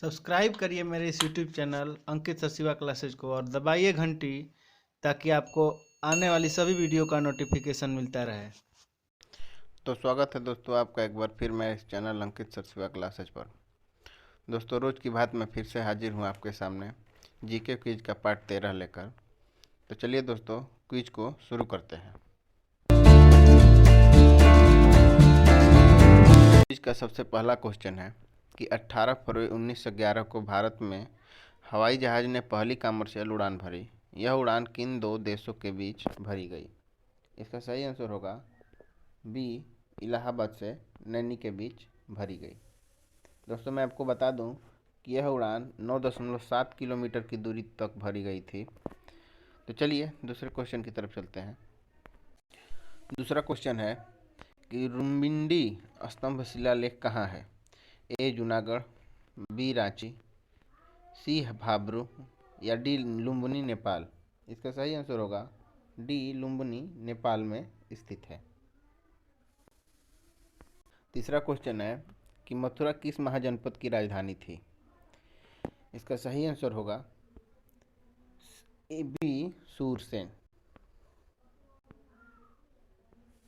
Subscribe करिए मेरे इस यूट्यूब चैनल अंकित सचिवा क्लासेज को और दबाइए घंटी ताकि आपको आने वाली सभी वीडियो का नोटिफिकेशन मिलता रहे। तो स्वागत है दोस्तों आपका एक बार फिर मैं इस चैनल अंकित सचिवा क्लासेज पर। दोस्तों रोज़ की बात मैं फिर से हाजिर हूँ आपके सामने जीके क्विज का पार्ट 13 लेकर। तो चलिए दोस्तों क्विज को शुरू करते हैं। क्विज का सबसे पहला क्वेश्चन है कि 18 फरवरी 1911 को भारत में हवाई जहाज़ ने पहली कमर्शियल उड़ान भरी। यह उड़ान किन दो देशों के बीच भरी गई? इसका सही आंसर होगा बी, इलाहाबाद से नैनी के बीच भरी गई। दोस्तों मैं आपको बता दूं कि यह उड़ान 9.7 किलोमीटर की दूरी तक भरी गई थी। तो चलिए दूसरे क्वेश्चन की तरफ चलते हैं। दूसरा क्वेश्चन है कि रुम्बिंडी स्तंभ शिलालेख कहाँ है? ए जूनागढ़, बी रांची, सी भाब्रू या डी लुम्बिनी नेपाल। इसका सही आंसर होगा डी लुम्बिनी नेपाल में स्थित है। तीसरा क्वेश्चन है कि मथुरा किस महाजनपद की राजधानी थी? इसका सही आंसर होगा बी सूरसेन।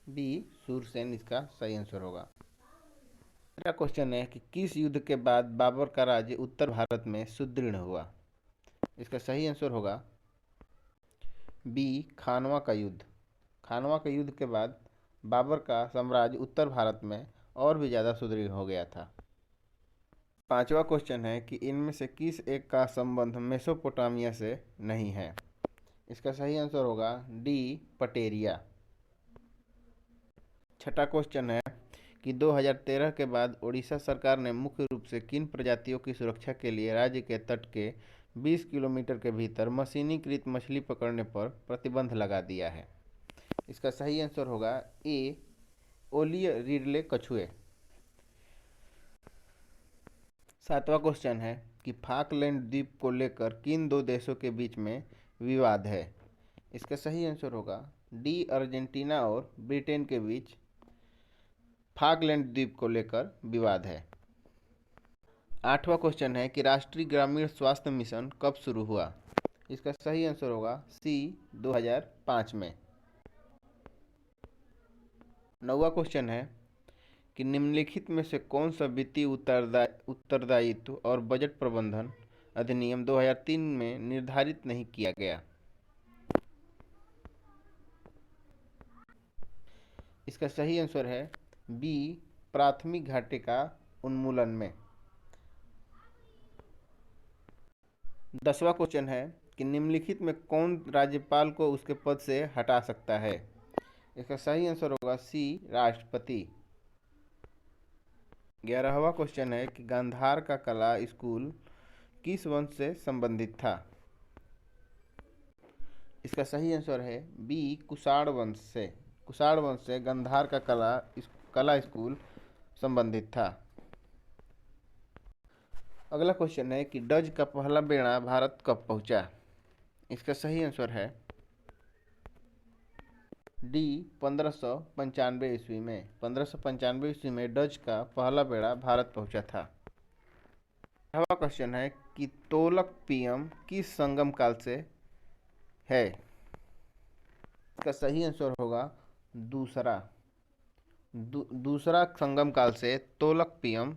बी सूरसेन इसका सही आंसर होगा। मेरा क्वेश्चन है कि किस युद्ध के बाद बाबर का राज्य उत्तर भारत में सुदृढ़ हुआ? इसका सही आंसर होगा बी खानवा का युद्ध। खानवा के युद्ध के बाद बाबर का साम्राज्य उत्तर भारत में और भी ज़्यादा सुदृढ़ हो गया था। पांचवा क्वेश्चन है कि इनमें से किस एक का संबंध मेसोपोटामिया से नहीं है? इसका सही आंसर होगा डी पटेरिया। छठा क्वेश्चन है कि 2013 के बाद ओडिशा सरकार ने मुख्य रूप से किन प्रजातियों की सुरक्षा के लिए राज्य के तट के 20 किलोमीटर के भीतर मशीनीकृत मछली पकड़ने पर प्रतिबंध लगा दिया है? इसका सही आंसर होगा ए ओलिय रिडले कछुए। सातवां क्वेश्चन है कि फाकलैंड द्वीप को लेकर किन दो देशों के बीच में विवाद है? इसका सही आंसर होगा डी अर्जेंटीना और ब्रिटेन के बीच फाकलैंड द्वीप को लेकर विवाद है। आठवां क्वेश्चन है कि राष्ट्रीय ग्रामीण स्वास्थ्य मिशन कब शुरू हुआ? इसका सही आंसर होगा सी 2005 में। नौवां क्वेश्चन है कि निम्नलिखित में से कौन सा वित्तीय उत्तरदायित्व और बजट प्रबंधन अधिनियम 2003 में निर्धारित नहीं किया गया? इसका सही आंसर है बी प्राथमिक घाटे का उन्मूलन में। 10वां क्वेश्चन है कि निम्नलिखित में कौन राज्यपाल को उसके पद से हटा सकता है? इसका सही आंसर होगा सी राष्ट्रपति। 11वां क्वेश्चन है कि गांधार का कला स्कूल किस वंश से संबंधित था? इसका सही आंसर है बी कुषाण वंश से। कुषाण वंश से गांधार का कला स्कूल संबंधित था। अगला क्वेश्चन है कि डच का पहला बेड़ा भारत कब पहुंचा? इसका सही आंसर है डी 1595 ईस्वी में। 1595 ईस्वी में डच का पहला बेड़ा भारत पहुंचा था। अगला क्वेश्चन है कि तोलक पीएम किस संगम काल से है? इसका सही आंसर होगा दूसरा संगम काल से तोलक पीएम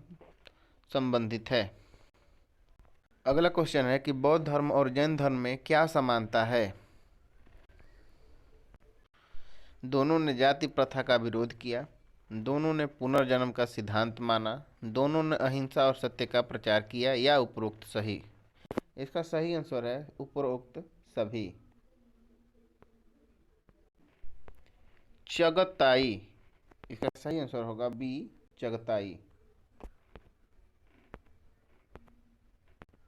संबंधित है। अगला क्वेश्चन है कि बौद्ध धर्म और जैन धर्म में क्या समानता है? दोनों ने जाति प्रथा का विरोध किया, दोनों ने पुनर्जन्म का सिद्धांत माना, दोनों ने अहिंसा और सत्य का प्रचार किया या उपरोक्त सही? इसका सही आंसर है उपरोक्त सभी। चगताई इसका सही आंसर होगा बी चगताई।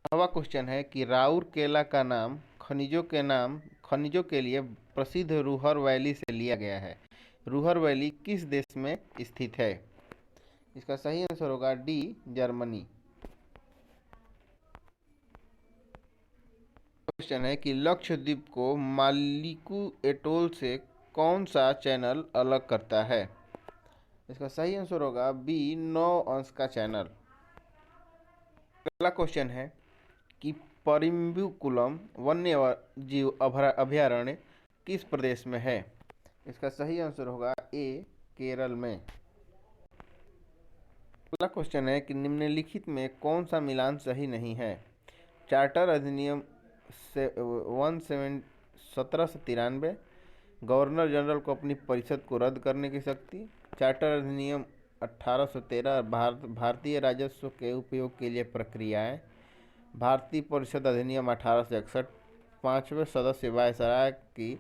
अगला क्वेश्चन है कि राउरकेला का नाम खनिजों के लिए प्रसिद्ध रूहर वैली से लिया गया है। रूहर वैली किस देश में स्थित है? इसका सही आंसर होगा डी जर्मनी। क्वेश्चन है कि लक्षद्वीप को मालिकू एटोल से कौन सा चैनल अलग करता है? इसका सही आंसर होगा बी 9 अंश का चैनल। अगला क्वेश्चन है कि परिम्बिकुलम वन्य जीव अभयारण्य किस प्रदेश में है? इसका सही आंसर होगा ए, केरल में। अगला क्वेश्चन है कि निम्नलिखित में कौन सा मिलान सही नहीं है? चार्टर अधिनियम से 1793, गवर्नर जनरल को अपनी परिषद को रद्द करने की शक्ति, चार्टर अधिनियम 1813, भारतीय राजस्व के उपयोग के लिए प्रक्रियाएं, भारतीय परिषद अधिनियम 1861, पांचवें सदस्य वायसराय की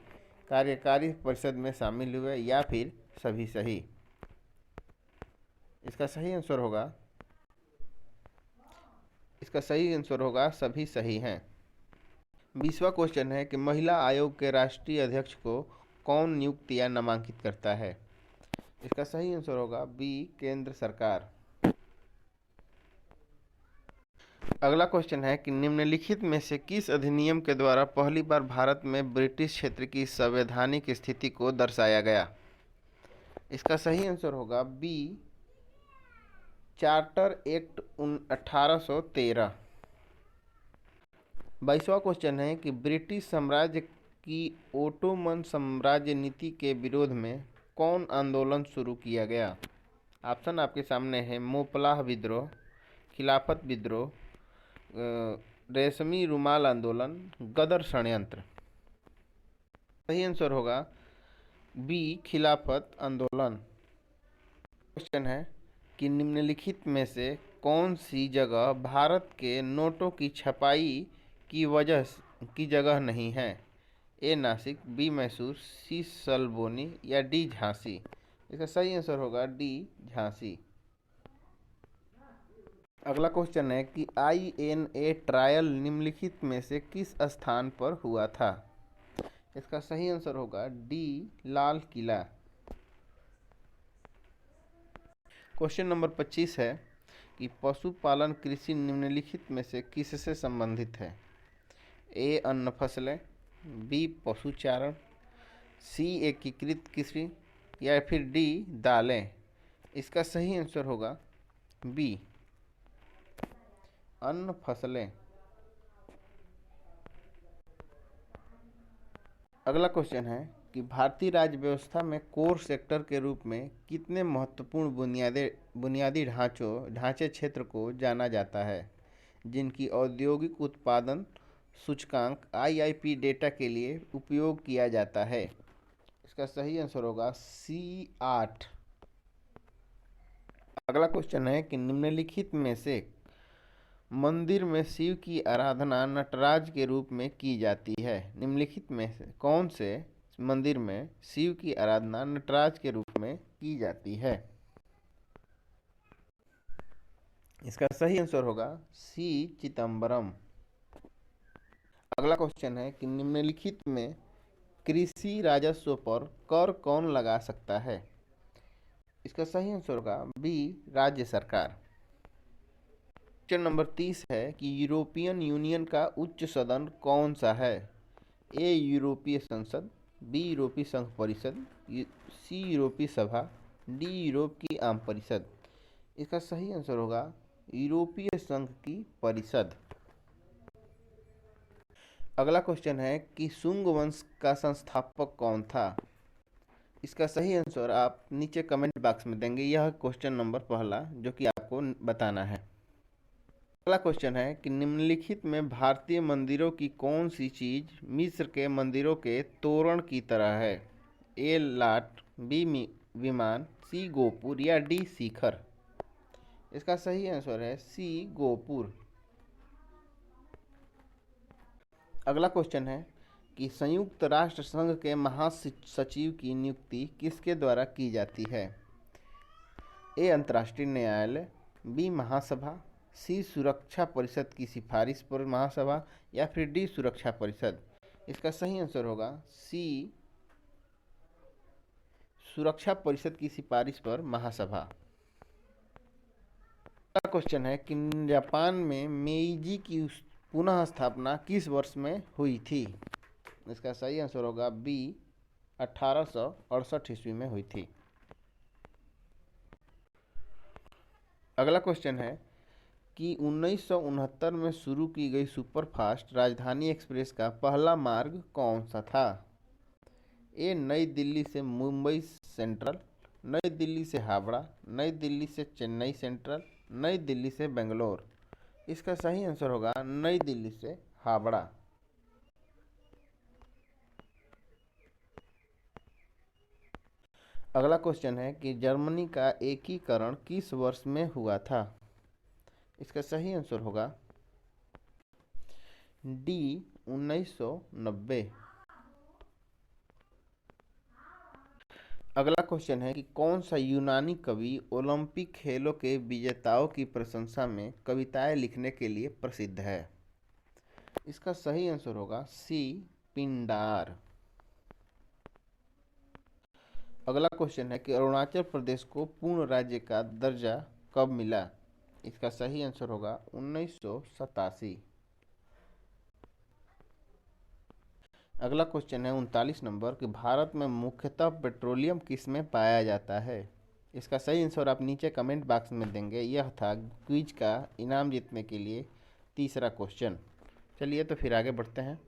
कार्यकारी परिषद में शामिल हुए, या फिर सभी सही? इसका सही आंसर होगा सभी सही हैं। 20वां क्वेश्चन है कि महिला आयोग के राष्ट्रीय अध्यक्ष को कौन नियुक्त या नामांकित करता है? इसका सही आंसर होगा बी, केंद्र सरकार। अगला क्वेश्चन है कि निम्नलिखित में से किस अधिनियम के द्वारा पहली बार भारत में ब्रिटिश क्षेत्र की संवैधानिक स्थिति को दर्शाया गया? इसका सही आंसर होगा बी, चार्टर एक्ट 1813। 22वां क्वेश्चन है कि ब्रिटिश साम्राज्य की ओटोमन साम्राज्य नीति के विरोध में कौन आंदोलन शुरू किया गया? ऑप्शन आपके सामने है: मोपलाह विद्रोह, खिलाफत विद्रोह, रेशमी रुमाल आंदोलन, गदर षड्यंत्र। सही आंसर होगा बी, खिलाफत आंदोलन। क्वेश्चन है कि निम्नलिखित में से कौन सी जगह भारत के नोटों की छपाई की जगह नहीं है? ए, नासिक, बी, मैसूर, सी, सलबोनी, या डी, झांसी? इसका सही आंसर होगा डी, झांसी। अगला क्वेश्चन है कि INA ट्रायल निम्नलिखित में से किस स्थान पर हुआ था? इसका सही आंसर होगा D, Lal Qila. Question number 25 है कि पशुपालन कृषि निम्नलिखित में से किससे संबंधित है? ए, अन्न फसलें, बी, पशुचारण, सी, एकीकृत कृषि, या फिर डी, दालें? इसका सही आंसर होगा बी, अन्न फसलें। अगला क्वेश्चन है कि भारतीय राज्य व्यवस्था में कोर सेक्टर के रूप में कितने महत्वपूर्ण बुनियादी ढांचे क्षेत्र को जाना जाता है जिनकी औद्योगिक उत्पादन सूचकांक IIP डेटा के लिए उपयोग किया जाता है? इसका सही आंसर होगा सी, 8। अगला क्वेश्चन है कि निम्नलिखित में से मंदिर में शिव की आराधना नटराज के रूप में की जाती है? निम्नलिखित में से कौन से मंदिर में शिव की आराधना नटराज के रूप में की जाती है? इसका सही आंसर होगा सी, चिदम्बरम। अगला क्वेश्चन है कि निम्नलिखित में कृषि राजस्व पर कर कौन लगा सकता है? इसका सही आंसर होगा बी, राज्य सरकार। क्वेश्चन नंबर 30 है कि यूरोपियन यूनियन का उच्च सदन कौन सा है? ए, यूरोपीय संसद, बी, यूरोपीय संघ परिषद, सी, यूरोपीय सभा, डी, यूरोप की आम परिषद? इसका सही आंसर होगा यूरोपीय संघ की परिषद। अगला क्वेश्चन है कि शुंग वंश का संस्थापक कौन था? इसका सही आंसर आप नीचे कमेंट बॉक्स में देंगे। यह क्वेश्चन नंबर पहला जो कि आपको बताना है। अगला क्वेश्चन है कि निम्नलिखित में भारतीय मंदिरों की कौन सी चीज मिस्र के मंदिरों के तोरण की तरह है? ए, लाट, बी, विमान, सी, गोपुर, या डी, शिखर? इसका सही आंसर है सी, गोपुर। अगला क्वेश्चन है कि संयुक्त राष्ट्र संघ के महासचिव की नियुक्ति किसके द्वारा की जाती है? ए, अंतर्राष्ट्रीय न्यायालय, बी, महासभा, सी, सुरक्षा परिषद की सिफारिश पर महासभा, या फिर डी, सुरक्षा परिषद? इसका सही आंसर होगा सी, सुरक्षा परिषद की सिफारिश पर महासभा। अगला क्वेश्चन है कि जापान में मेइजी की पुनः स्थापना किस वर्ष में हुई थी? इसका सही आंसर होगा बी, 1868 ईस्वी में हुई थी। अगला क्वेश्चन है कि 1969 में शुरू की गई सुपरफास्ट राजधानी एक्सप्रेस का पहला मार्ग कौन सा था? ए नई दिल्ली से मुंबई सेंट्रल, नई दिल्ली से हावड़ा, नई दिल्ली से चेन्नई सेंट्रल, नई दिल्ली से बेंगलोर। इसका सही आंसर होगा नई दिल्ली से हावड़ा। अगला क्वेश्चन है कि जर्मनी का एकीकरण किस वर्ष में हुआ था? इसका सही आंसर होगा डी 1990। अगला क्वेश्चन है कि कौन सा यूनानी कवि ओलंपिक खेलों के विजेताओं की प्रशंसा में कविताएं लिखने के लिए प्रसिद्ध है? इसका सही आंसर होगा सी पिंडार। अगला क्वेश्चन है कि अरुणाचल प्रदेश को पूर्ण राज्य का दर्जा कब मिला? इसका सही आंसर होगा 1987। अगला क्वेश्चन है 39 नंबर कि भारत में मुख्यतः पेट्रोलियम किस में पाया जाता है? इसका सही आंसर आप नीचे कमेंट बॉक्स में देंगे। यह था क्विज का इनाम जीतने के लिए तीसरा क्वेश्चन। चलिए तो फिर आगे बढ़ते हैं।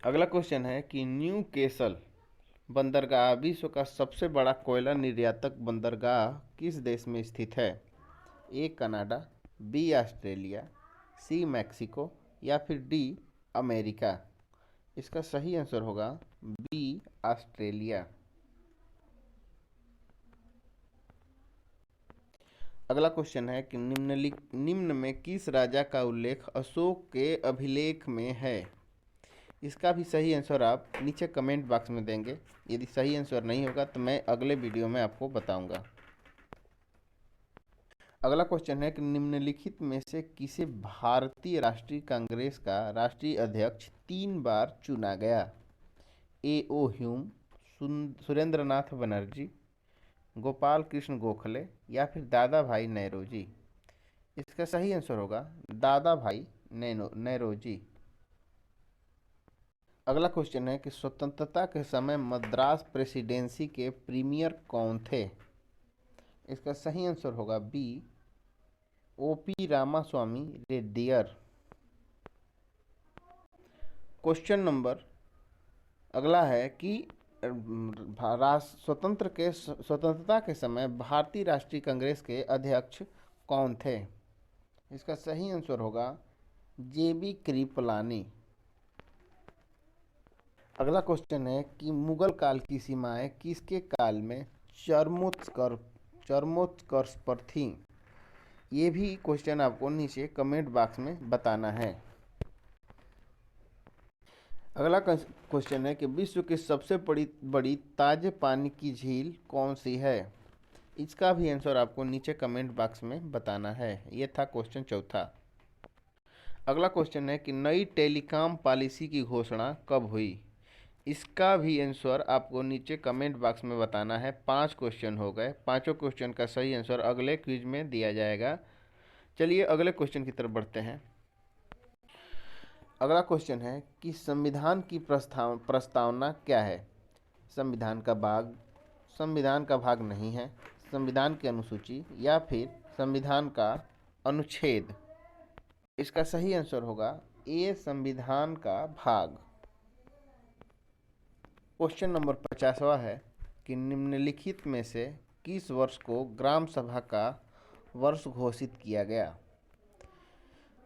अगला क्वेश्चन है कि न्यू केसल बंदरगाह विश्व का सबसे बड़ा कोयला निर्यातक बंदरगाह किस देश में स्थित है? A Canada, B Australia, C Mexico या फिर डी अमेरिका। इसका सही आंसर होगा बी ऑस्ट्रेलिया। अगला क्वेश्चन है कि निम्न में किस राजा का उल्लेख अशोक के अभिलेख में है? इसका भी सही आंसर आप नीचे कमेंट बॉक्स में देंगे। यदि सही आंसर नहीं होगा तो मैं अगले वीडियो में आपको बताऊंगा। अगला क्वेश्चन है कि निम्नलिखित में से किसे भारतीय राष्ट्रीय कांग्रेस का राष्ट्रीय अध्यक्ष 3 बार चुना गया? ए ओ ह्यूम, सुरेंद्रनाथ बनर्जी, गोपाल कृष्ण गोखले या फिर दादा भाई नौरोजी। इसका सही आंसर होगा दादा भाई नौरोजी। अगला क्वेश्चन है कि स्वतंत्रता के समय मद्रास प्रेसिडेंसी के प्रीमियर कौन थे? इसका सही आंसर होगा B OP Ramaswamy Reddiar. Question number अगला है कि स्वतंत्रता के समय भारतीय राष्ट्रीय कांग्रेस के अध्यक्ष कौन थे? इसका सही आंसर होगा जेबी कृपलानी। अगला क्वेश्चन है कि मुगल काल की सीमाएं किसके काल में चरमोत्कर्ष पर थीं? ये भी क्वेश्चन आपको नीचे कमेंट बॉक्स में बताना है। अगला क्वेश्चन है कि विश्व की सबसे बड़ी ताजे पानी की झील कौन सी है? इसका भी आंसर आपको नीचे कमेंट बॉक्स में बताना है। ये था क्वेश्चन चौथा। अगला क्वेश्चन है कि नई टेलीकॉम पॉलिसी की घोषणा कब हुई? इसका भी आंसर आपको नीचे कमेंट बॉक्स में बताना है। 5 क्वेश्चन हो गए। पांचों क्वेश्चन का सही आंसर अगले क्विज में दिया जाएगा। चलिए अगले क्वेश्चन की तरफ बढ़ते हैं। अगला क्वेश्चन है कि संविधान की प्रस्तावना क्या है? संविधान का भाग नहीं है, संविधान की अनुसूची या फिर संविधान का अनुच्छेद। इसका सही आंसर होगा ए संविधान का भाग। क्वेश्चन नंबर 50वां है कि निम्नलिखित में से किस वर्ष को ग्राम सभा का वर्ष घोषित किया गया?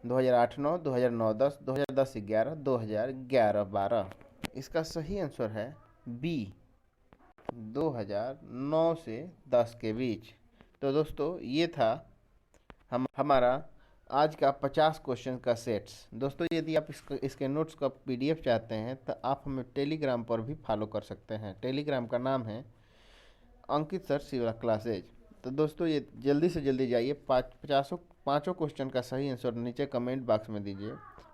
2008-9, 2009-10, 2010-11, 2011-12। इसका सही आंसर है बी 2009 से 10 के बीच। तो दोस्तों ये था हमारा आज का 50 क्वेश्चन का सेट्स। दोस्तों यदि आप इसके नोट्स का PDF चाहते हैं तो आप हमें टेलीग्राम पर भी फॉलो कर सकते हैं। टेलीग्राम का नाम है अंकित सर शिवा क्लासेज। तो दोस्तों ये जल्दी से जल्दी जाइए, पाँचों क्वेश्चन का सही आंसर नीचे कमेंट बॉक्स में दीजिए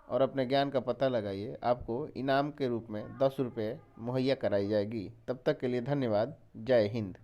और अपने ज्ञान का पता लगाइए। आपको इनाम के रूप में 10 रुपये मुहैया कराई जाएगी। तब तक के लिए धन्यवाद। जय हिंद।